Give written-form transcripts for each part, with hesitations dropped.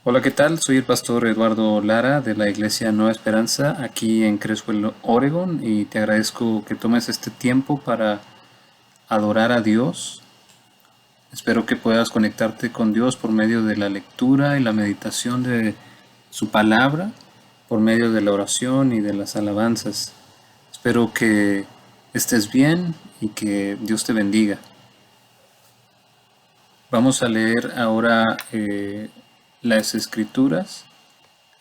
Hola, ¿qué tal? Soy el pastor Eduardo Lara de la Iglesia Nueva Esperanza aquí en Creswell, Oregon, y te agradezco que tomes este tiempo para adorar a Dios. Espero que puedas conectarte con Dios por medio de la lectura y la meditación de su palabra, por medio de la oración y de las alabanzas. Espero que estés bien y que Dios te bendiga. Vamos a leer ahora las escrituras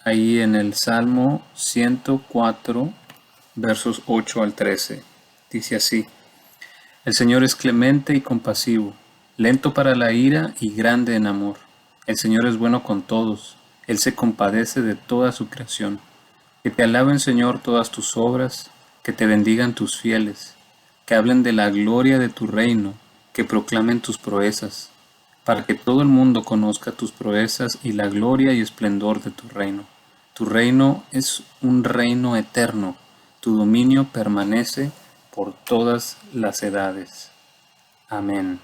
ahí en el Salmo 104, versos 8 al 13. Dice así: El Señor es clemente y compasivo, lento para la ira y grande en amor. El Señor es bueno con todos, Él se compadece de toda su creación. Que te alaben, Señor, todas tus obras, que te bendigan tus fieles, que hablen de la gloria de tu reino, que proclamen tus proezas, para que todo el mundo conozca tus proezas y la gloria y esplendor de tu reino. Tu reino es un reino eterno, tu dominio permanece por todas las edades. Amén.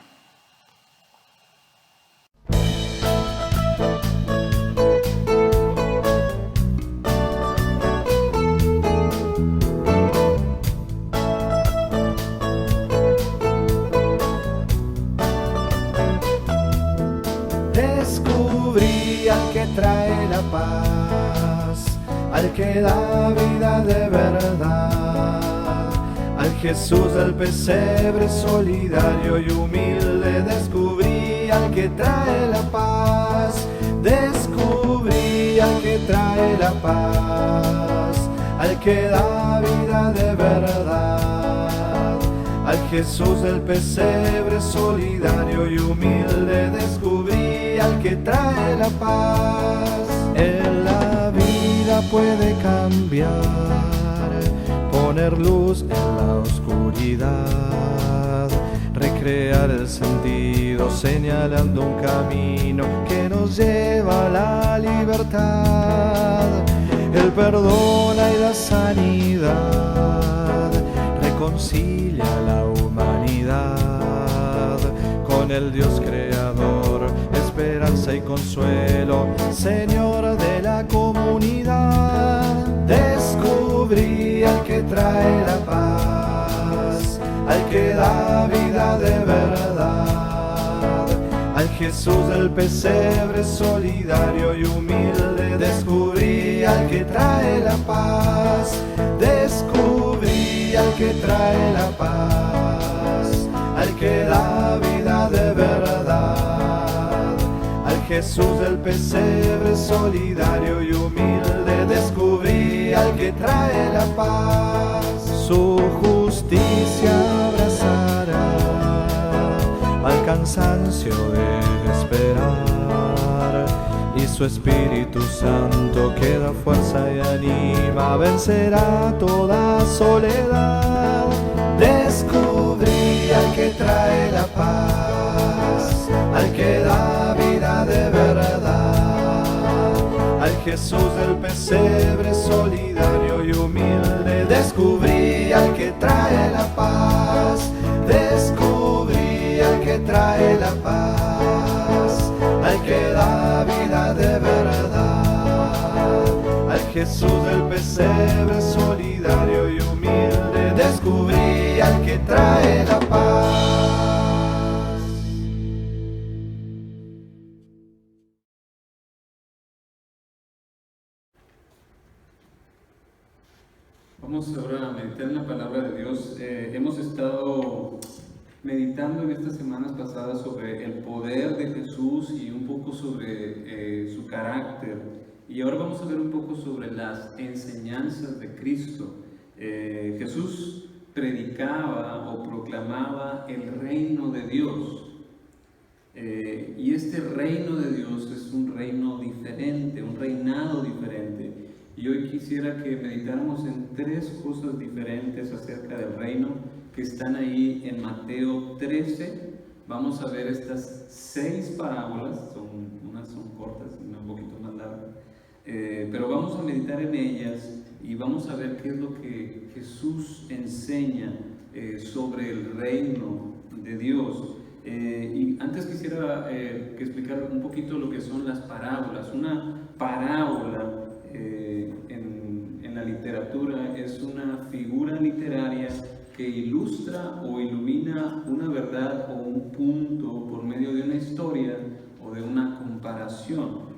Descubrí al que trae la paz, al que da vida de verdad, al Jesús del pesebre solidario y humilde. Descubrí al que trae la paz, descubrí al que trae la paz, al que da vida de verdad, al Jesús del pesebre solidario y humilde. Descubrí al que trae la paz. En la vida puede cambiar, poner luz en la oscuridad, recrear el sentido señalando un camino que nos lleva a la libertad. Él perdona y la sanidad, reconcilia a la humanidad con el Dios creador, esperanza y consuelo, Señor de la comunidad. Descubrí al que trae la paz, al que da vida de verdad, al Jesús del pesebre solidario y humilde. Descubrí al que trae la paz, descubrí al que trae la paz, al que da vida de verdad, al Jesús del pesebre solidario y humilde. Descubrí al que trae la paz. Su justicia abrazará al cansancio de esperar, y su Espíritu Santo que da fuerza y anima vencerá toda soledad. Descubrí al que trae la paz, al que da vida de verdad, al Jesús del pesebre solidario y humilde. Descubrí al que trae la paz, descubrí al que trae la paz, al que da vida de verdad, al Jesús del pesebre solidario y humilde. Descubrí al que trae la paz. Vamos ahora a meditar en la palabra de Dios. Hemos estado meditando en estas semanas pasadas sobre el poder de Jesús y un poco sobre su carácter. Y ahora vamos a ver un poco sobre las enseñanzas de Cristo. Jesús predicaba o proclamaba el reino de Dios. Y este reino de Dios es un reino diferente, un reinado diferente. Y hoy quisiera que meditáramos en tres cosas diferentes acerca del reino que están ahí en Mateo 13. Vamos a ver estas 6 parábolas, unas son cortas y unas un poquito más largas, pero vamos a meditar en ellas y vamos a ver qué es lo que Jesús enseña sobre el reino de Dios. Y antes quisiera que explicar un poquito lo que son las parábolas. Una parábola en la literatura es una figura literaria que ilustra o ilumina una verdad o un punto por medio de una historia o de una comparación.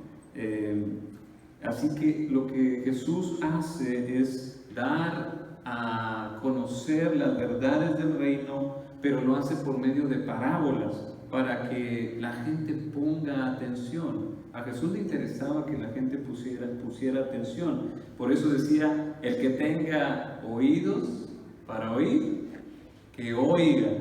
Así que lo que Jesús hace es dar a conocer las verdades del reino, pero lo hace por medio de parábolas, para que la gente ponga atención. A Jesús le interesaba que la gente pusiera atención. Por eso decía, el que tenga oídos para oír, que oiga.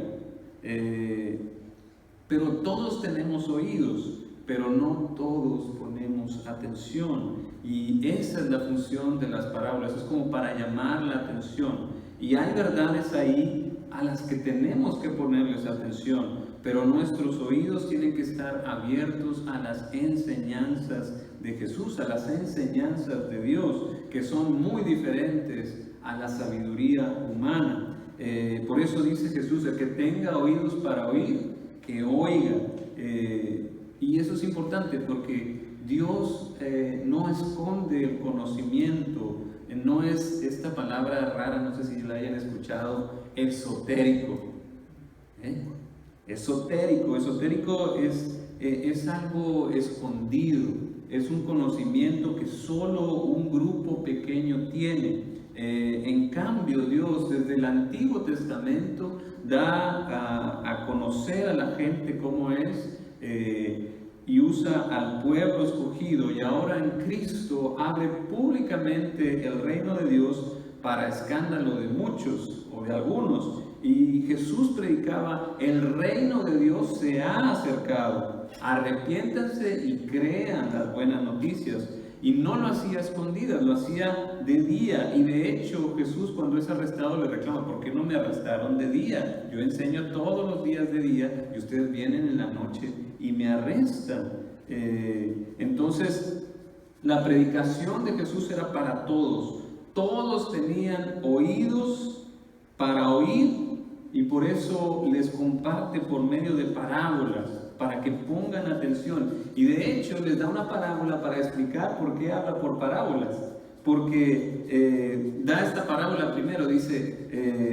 Pero todos tenemos oídos, pero no todos ponemos atención. Y esa es la función de las parábolas, es como para llamar la atención. Y hay verdades ahí a las que tenemos que ponerles atención, pero nuestros oídos tienen que estar abiertos a las enseñanzas de Jesús, a las enseñanzas de Dios, que son muy diferentes a la sabiduría humana. Por eso dice Jesús, el que tenga oídos para oír, que oiga. Y eso es importante porque Dios no esconde el conocimiento, no es esta palabra rara, no sé si la hayan escuchado, esotérico. Esotérico es algo escondido, es un conocimiento que solo un grupo pequeño tiene. En cambio, Dios desde el Antiguo Testamento da a conocer a la gente cómo es, y usa al pueblo escogido, y ahora en Cristo abre públicamente el reino de Dios para escándalo de muchos o de algunos. Y Jesús predicaba, el reino de Dios se ha acercado, arrepiéntanse y crean las buenas noticias. Y no lo hacía a escondidas, lo hacía de día. Y de hecho Jesús, cuando es arrestado, le reclama, ¿por qué no me arrestaron de día? Yo enseño todos los días de día y ustedes vienen en la noche y me arrestan. Entonces la predicación de Jesús era para todos. Todos tenían oídos para oír, y por eso les comparte por medio de parábolas, para que pongan atención. Y de hecho les da una parábola para explicar por qué habla por parábolas. Porque da esta parábola primero, dice,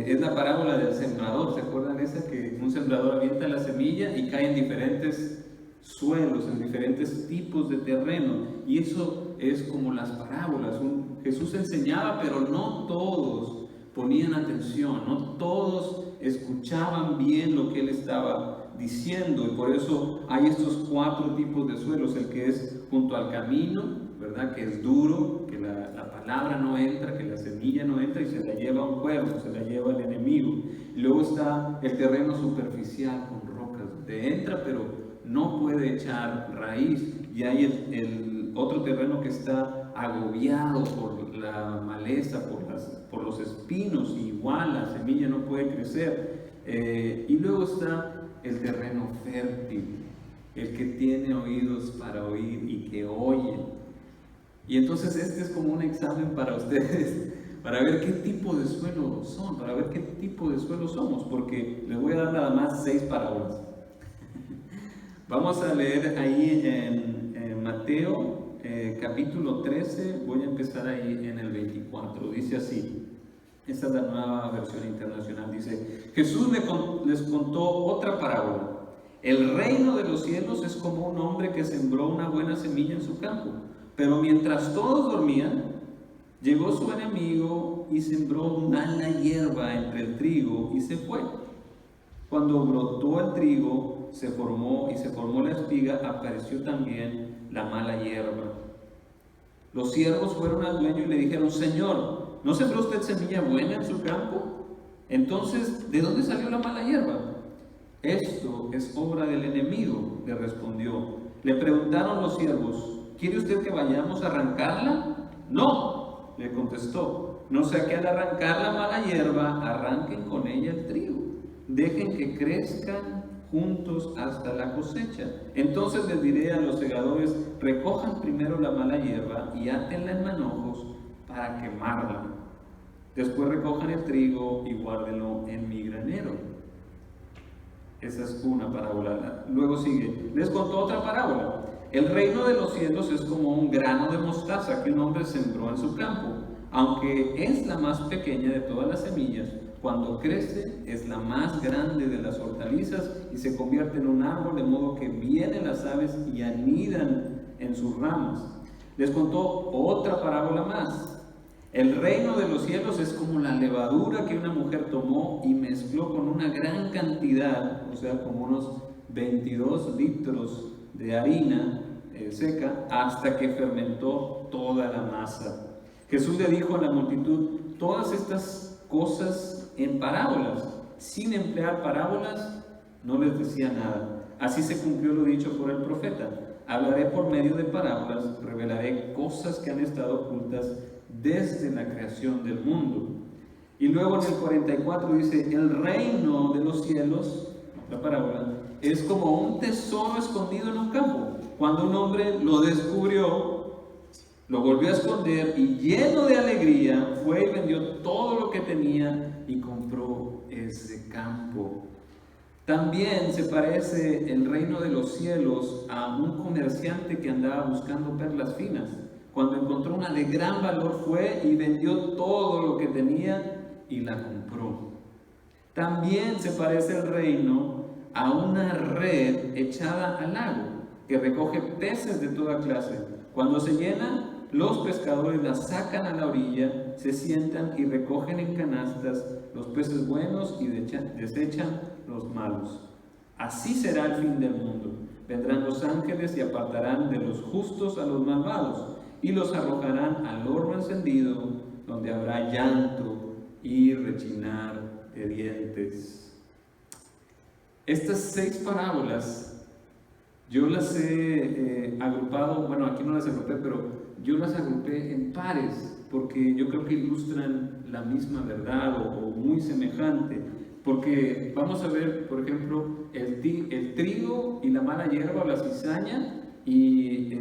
es la parábola del sembrador. ¿Se acuerdan esa? Que un sembrador avienta la semilla y cae en diferentes suelos, en diferentes tipos de terreno. Y eso es como las parábolas. Jesús enseñaba, pero no todos ponían atención, no todos escuchaban bien lo que él estaba diciendo. Y por eso hay estos 4 tipos de suelos: el que es junto al camino, ¿verdad? Que es duro, que la palabra no entra, que la semilla no entra y se la lleva un cuervo, se la lleva el enemigo. Y luego está el terreno superficial con rocas, donde entra pero no puede echar raíz. Y hay el otro terreno que está agobiado por la maleza, por los espinos, y igual la semilla no puede crecer. Y luego está el terreno fértil, el que tiene oídos para oír y que oye. Y entonces este es como un examen para ustedes, para ver qué tipo de suelo son, para ver qué tipo de suelo somos, porque les voy a dar nada más 6 parábolas. Vamos a leer ahí en Mateo capítulo 13, voy a empezar ahí en el 24, dice así. Esta es la nueva versión internacional. Dice: Jesús les contó otra parábola. El reino de los cielos es como un hombre que sembró una buena semilla en su campo. Pero mientras todos dormían, llegó su enemigo y sembró mala hierba entre el trigo y se fue. Cuando brotó el trigo, se formó la espiga, apareció también la mala hierba. Los siervos fueron al dueño y le dijeron: Señor, ¿no sembró usted semilla buena en su campo? Entonces, ¿de dónde salió la mala hierba? Esto es obra del enemigo, le respondió. Le preguntaron los siervos: ¿quiere usted que vayamos a arrancarla? No, le contestó. No sea que al arrancar la mala hierba, arranquen con ella el trigo. Dejen que crezcan juntos hasta la cosecha. Entonces les diré a los segadores: recojan primero la mala hierba y átenla en manojos para quemarla. Después recojan el trigo y guárdenlo en mi granero. Esa es una parábola. Luego sigue, les contó otra parábola. El reino de los cielos es como un grano de mostaza que un hombre sembró en su campo. Aunque es la más pequeña de todas las semillas, cuando crece es la más grande de las hortalizas y se convierte en un árbol, de modo que vienen las aves y anidan en sus ramas. Les contó otra parábola más. El reino de los cielos es como la levadura que una mujer tomó y mezcló con una gran cantidad, o sea, como unos 22 litros de harina seca, hasta que fermentó toda la masa. Jesús le dijo a la multitud todas estas cosas en parábolas. Sin emplear parábolas, no les decía nada. Así se cumplió lo dicho por el profeta. Hablaré por medio de parábolas, revelaré cosas que han estado ocultas desde la creación del mundo. Y luego en el 44 dice, el reino de los cielos, la parábola, es como un tesoro escondido en un campo. Cuando un hombre lo descubrió, lo volvió a esconder y lleno de alegría fue y vendió todo lo que tenía y compró ese campo. También se parece el reino de los cielos a un comerciante que andaba buscando perlas finas. Cuando encontró una de gran valor fue y vendió todo lo que tenía y la compró. También se parece el reino a una red echada al lago que recoge peces de toda clase. Cuando se llena, los pescadores la sacan a la orilla, se sientan y recogen en canastas los peces buenos y desechan los malos. Así será el fin del mundo. Vendrán los ángeles y apartarán de los justos a los malvados y los arrojarán al horno encendido, donde habrá llanto y rechinar de dientes. Estas 6 parábolas yo las he agrupado, bueno, aquí no las agrupé, pero yo las agrupé en pares, porque yo creo que ilustran la misma verdad o muy semejante. Porque vamos a ver, por ejemplo, el trigo y la mala hierba o la cizaña y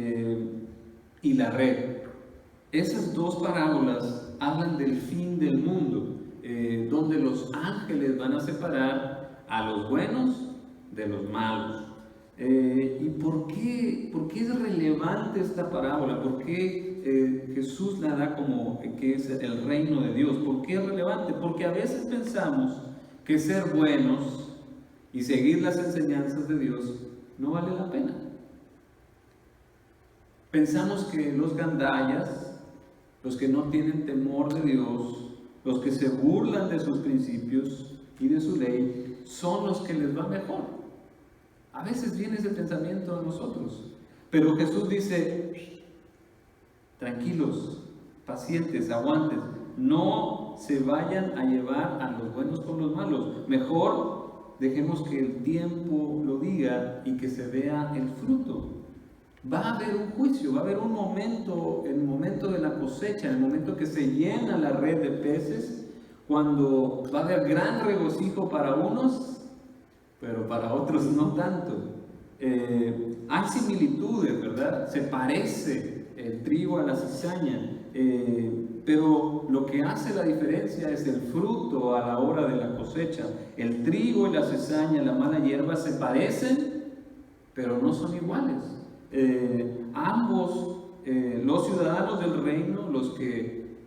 la red. Esas 2 parábolas hablan del fin del mundo, donde los ángeles van a separar a los buenos de los malos. ¿Y por qué es relevante esta parábola? ¿Por qué Jesús la da como que es el reino de Dios? ¿Por qué es relevante? Porque a veces pensamos que ser buenos y seguir las enseñanzas de Dios no vale la pena. Pensamos que los gandallas, los que no tienen temor de Dios, los que se burlan de sus principios y de su ley, son los que les va mejor. A veces viene ese pensamiento a nosotros, pero Jesús dice, tranquilos, pacientes, aguantes, no se vayan a llevar a los buenos con los malos, mejor dejemos que el tiempo lo diga y que se vea el fruto. Va a haber un juicio, va a haber un momento, el momento de la cosecha, el momento que se llena la red de peces, cuando va a haber gran regocijo para unos, pero para otros no tanto. Hay similitudes, ¿verdad? Se parece el trigo a la cizaña, pero lo que hace la diferencia es el fruto a la hora de la cosecha. El trigo y la cizaña, la mala hierba, se parecen, pero no son iguales. Ambos, los ciudadanos del reino, los que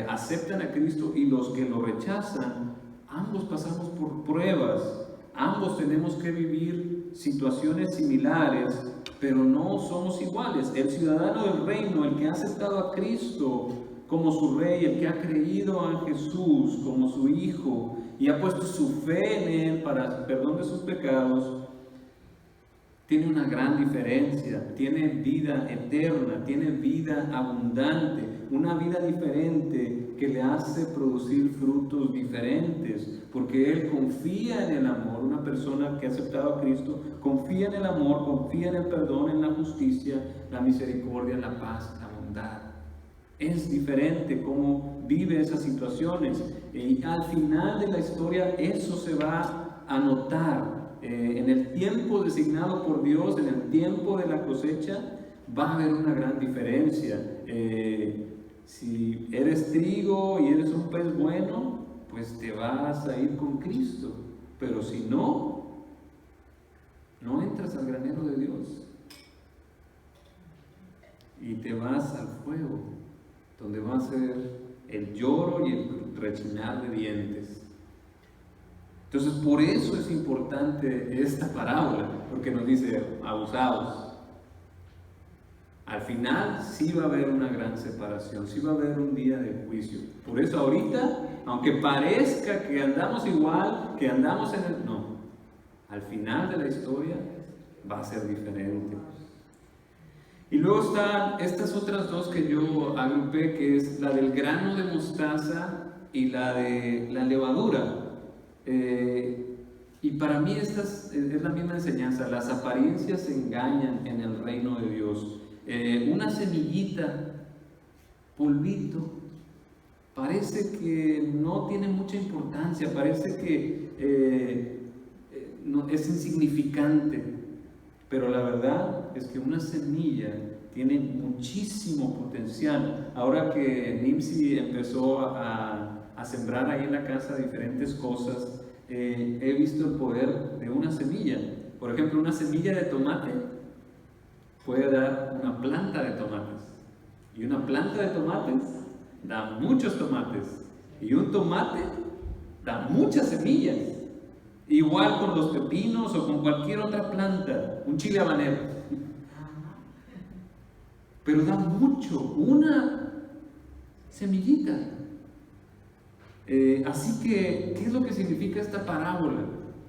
aceptan a Cristo y los que lo rechazan, ambos pasamos por pruebas. Ambos tenemos que vivir situaciones similares, pero no somos iguales. El ciudadano del reino, el que ha aceptado a Cristo como su Rey, el que ha creído en Jesús como su Hijo y ha puesto su fe en Él para perdón de sus pecados, tiene una gran diferencia, tiene vida eterna, tiene vida abundante, una vida diferente que le hace producir frutos diferentes, porque él confía en el amor. Una persona que ha aceptado a Cristo confía en el amor, confía en el perdón, en la justicia, la misericordia, la paz, la bondad. Es diferente cómo vive esas situaciones y al final de la historia eso se va a notar. En el tiempo designado por Dios, en el tiempo de la cosecha, va a haber una gran diferencia. Si eres trigo y eres un pez bueno, pues te vas a ir con Cristo. Pero si no, no entras al granero de Dios y te vas al fuego, donde va a ser el lloro y el rechinar de dientes. Entonces, por eso es importante esta parábola, porque nos dice, abusados. Al final sí va a haber una gran separación, sí va a haber un día de juicio. Por eso ahorita, aunque parezca que andamos igual, que andamos en el... No, al final de la historia va a ser diferente. Y luego están estas otras dos que yo agrupé, que es la del grano de mostaza y la de la levadura. Y para mí esta es la misma enseñanza. Las apariencias engañan en el reino de Dios. Una semillita, polvito, parece que no tiene mucha importancia, parece que no, es insignificante, pero la verdad es que una semilla tiene muchísimo potencial. Ahora que Nipsey empezó a sembrar ahí en la casa diferentes cosas, he visto el poder de una semilla. Por ejemplo, una semilla de tomate puede dar una planta de tomates, y una planta de tomates da muchos tomates, y un tomate da muchas semillas. Igual con los pepinos o con cualquier otra planta, un chile habanero, pero da mucho, una semillita. Así que, ¿qué es lo que significa esta parábola?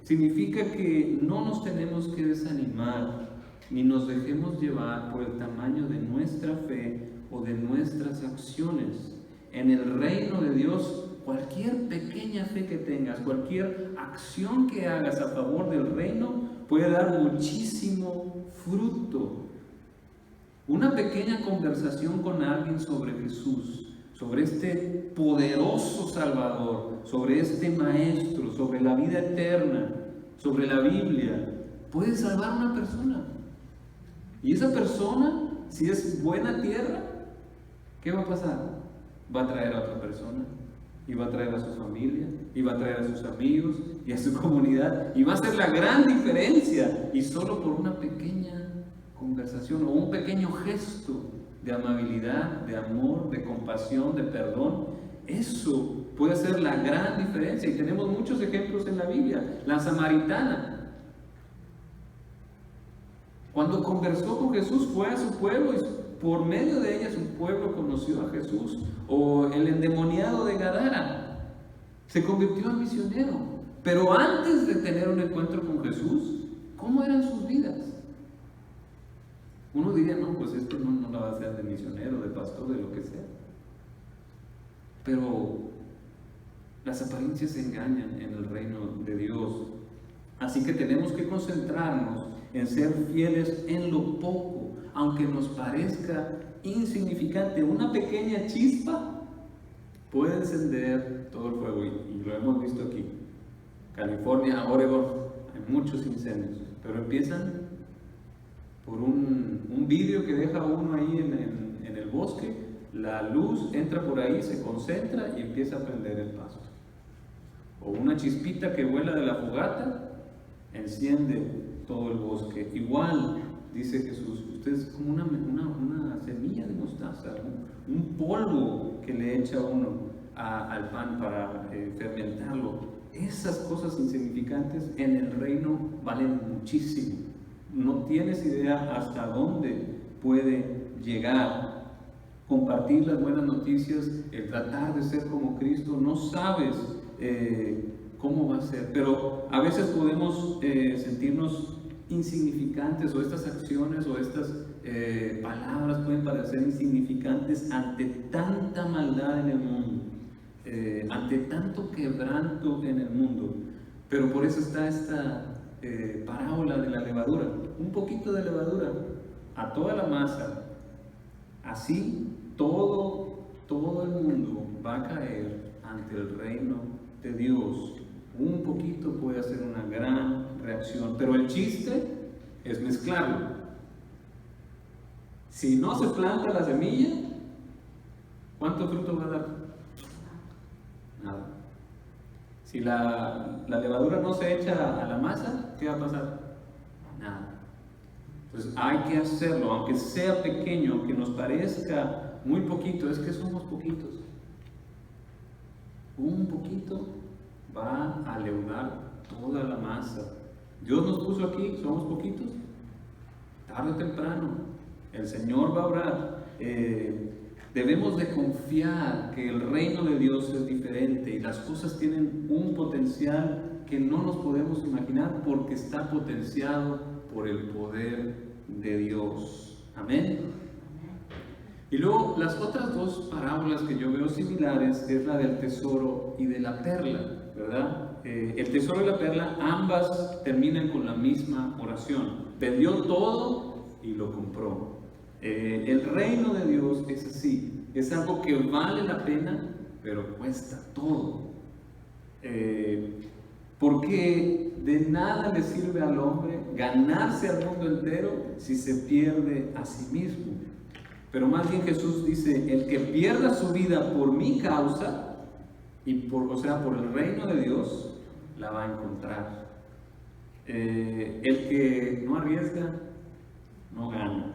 Significa que no nos tenemos que desanimar, ni nos dejemos llevar por el tamaño de nuestra fe o de nuestras acciones. En el reino de Dios, cualquier pequeña fe que tengas, cualquier acción que hagas a favor del reino, puede dar muchísimo fruto. Una pequeña conversación con alguien sobre Jesús, sobre este poderoso Salvador, sobre este Maestro, sobre la vida eterna, sobre la Biblia, puede salvar a una persona. Y esa persona, si es buena tierra, ¿qué va a pasar? Va a traer a otra persona, y va a traer a su familia, y va a traer a sus amigos, y a su comunidad, y va a ser la gran diferencia. Y solo por una pequeña conversación o un pequeño gesto de amabilidad, de amor, de compasión, de perdón, eso puede hacer la gran diferencia. Y tenemos muchos ejemplos en la Biblia. La samaritana, cuando conversó con Jesús, fue a su pueblo y por medio de ella su pueblo conoció a Jesús. O el endemoniado de Gadara se convirtió en misionero. Pero antes de tener un encuentro con Jesús, ¿cómo eran sus vidas? Uno diría, no, pues esto no la va a hacer de misionero, de pastor, de lo que sea. Pero las apariencias engañan en el reino de Dios. Así que tenemos que concentrarnos en ser fieles en lo poco, aunque nos parezca insignificante. Una pequeña chispa puede encender todo el fuego, y lo hemos visto aquí. California, Oregon, hay muchos incendios, pero empiezan por un vidrio que deja uno ahí en el bosque. La luz entra por ahí, se concentra y empieza a prender el pasto. O una chispita que vuela de la fogata enciende todo el bosque. Igual, dice Jesús, usted es como una semilla de mostaza, un polvo que le echa uno al pan para fermentarlo. Esas cosas insignificantes en el reino valen muchísimo. No tienes idea hasta dónde puede llegar. Compartir las buenas noticias, el tratar de ser como Cristo, no sabes cómo va a ser, pero a veces podemos sentirnos insignificantes, o estas acciones o estas palabras pueden parecer insignificantes ante tanta maldad en el mundo, ante tanto quebranto en el mundo. Pero por eso está esta parábola de la levadura, un poquito de levadura a toda la masa. Así todo el mundo va a caer ante el reino de Dios. Un poquito puede hacer una gran reacción, pero el chiste es mezclarlo. Si no se planta la semilla, ¿cuánto fruto va a dar? Nada. Si la levadura no se echa a la masa, ¿qué va a pasar? nada. Entonces hay que hacerlo, aunque sea pequeño, aunque nos parezca muy poquito, es que somos poquitos. Un poquito va a leudar toda la masa. Dios nos puso aquí, somos poquitos. Tarde o temprano, el Señor va a obrar. Debemos de confiar que el reino de Dios es diferente y las cosas tienen un potencial que no nos podemos imaginar porque está potenciado por el poder de Dios. Amén. Y luego las otras dos parábolas que yo veo similares es la del tesoro y de la perla, ¿verdad? El tesoro y la perla, ambas terminan con la misma oración. Vendió todo y lo compró. El reino de Dios es así, es algo que vale la pena, pero cuesta todo. Porque de nada le sirve al hombre ganarse al mundo entero si se pierde a sí mismo. Pero más bien Jesús dice, el que pierda su vida por mi causa, o sea, por el reino de Dios, la va a encontrar. El que no arriesga, no gana.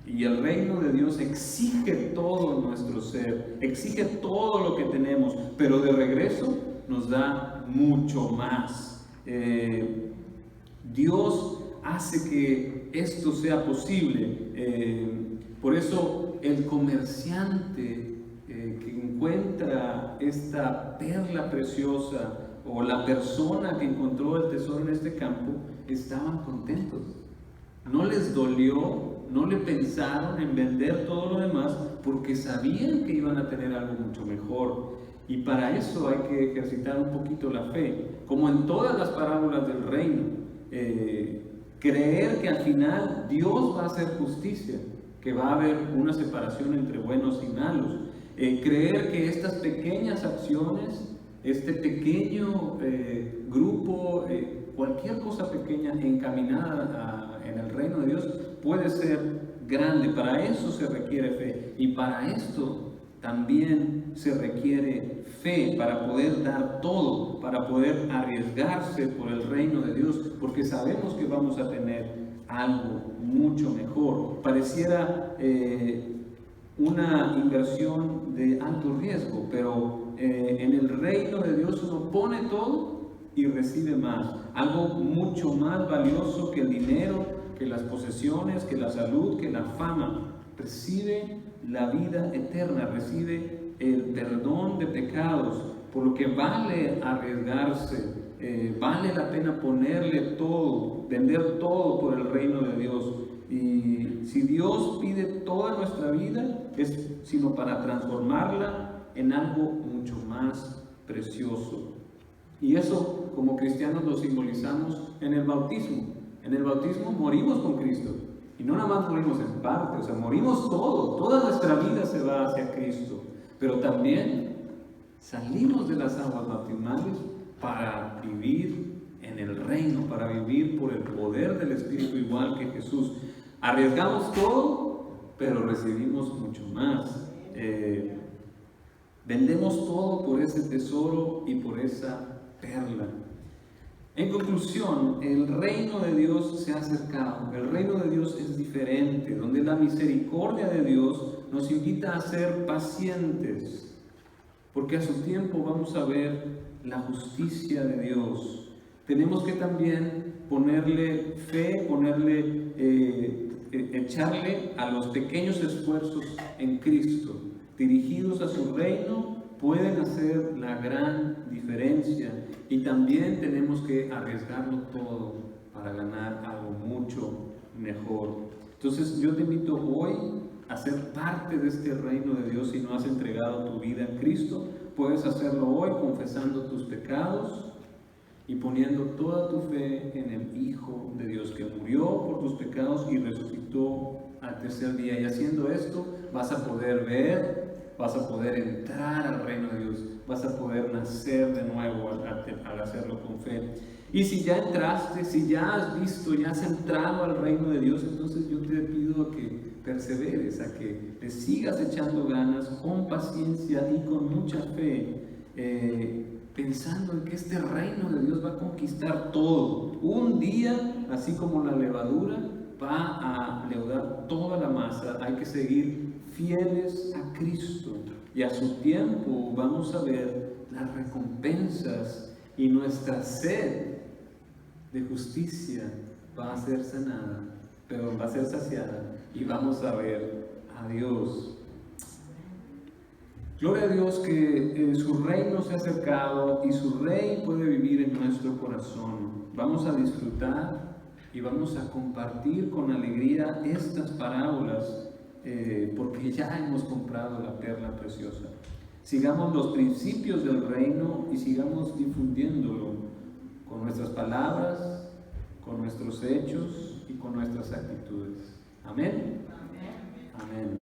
Y el reino de Dios exige todo nuestro ser, exige todo lo que tenemos, pero de regreso nos da mucho más. Dios hace que esto sea posible. Por eso el comerciante que encuentra esta perla preciosa o la persona que encontró el tesoro en este campo estaban contentos. No les dolió, no le pensaron en vender todo lo demás porque sabían que iban a tener algo mucho mejor. Y para eso hay que ejercitar un poquito la fe, como en todas las parábolas del reino. Creer que al final Dios va a hacer justicia, que va a haber una separación entre buenos y malos. Creer que estas pequeñas acciones, este pequeño grupo, cualquier cosa pequeña encaminada en el reino de Dios puede ser grande. Para eso se requiere fe, y para esto también se requiere fe, para poder dar todo, para poder arriesgarse por el reino de Dios, porque sabemos que vamos a tener algo mucho mejor. Pareciera una inversión de alto riesgo, pero en el reino de Dios uno pone todo y recibe más, algo mucho más valioso que el dinero, que las posesiones, que la salud, que la fama. Recibe la vida eterna, recibe el perdón de pecados, por lo que vale arriesgarse, vale la pena ponerle todo, vender todo por el reino de Dios. Y si Dios pide toda nuestra vida, es sino para transformarla en algo mucho más precioso. Y eso, como cristianos, lo simbolizamos en el bautismo. En el bautismo morimos con Cristo. Y no nada más morimos en parte, o sea, morimos todo. Toda nuestra vida se va hacia Cristo. Pero también salimos de las aguas bautismales para vivir en el reino, para vivir por el poder del Espíritu igual que Jesús. Arriesgamos todo, pero recibimos mucho más. Vendemos todo por ese tesoro y por esa perla. En conclusión, el reino de Dios se ha acercado. El reino de Dios es diferente, donde la misericordia de Dios nos invita a ser pacientes, porque a su tiempo vamos a ver la justicia de Dios. Tenemos que también ponerle fe, echarle a los pequeños esfuerzos en Cristo, dirigidos a su reino, pueden hacer la gran diferencia. Y también tenemos que arriesgarlo todo para ganar algo mucho mejor. Entonces yo te invito hoy a ser parte de este reino de Dios. Si no has entregado tu vida a Cristo, puedes hacerlo hoy confesando tus pecados y poniendo toda tu fe en el Hijo de Dios que murió por tus pecados y resucitó al tercer día. Y haciendo esto vas a poder ver, vas a poder entrar al reino de Dios, vas a poder nacer de nuevo al hacerlo con fe. Y si ya entraste, si ya has visto, ya has entrado al reino de Dios, entonces yo te pido a que perseveres, a que te sigas echando ganas con paciencia y con mucha fe. pensando en que este reino de Dios va a conquistar todo. Un día, así como la levadura va a leudar toda la masa, hay que seguir fieles a Cristo. Y a su tiempo vamos a ver las recompensas y nuestra sed de justicia va a ser sanada, pero va a ser saciada y vamos a ver a Dios. Gloria a Dios que su reino se ha acercado y su rey puede vivir en nuestro corazón. Vamos a disfrutar y vamos a compartir con alegría estas parábolas porque ya hemos comprado la perla preciosa. Sigamos los principios del reino y sigamos difundiéndolo con nuestras palabras, con nuestros hechos y con nuestras actitudes. Amén. Amén.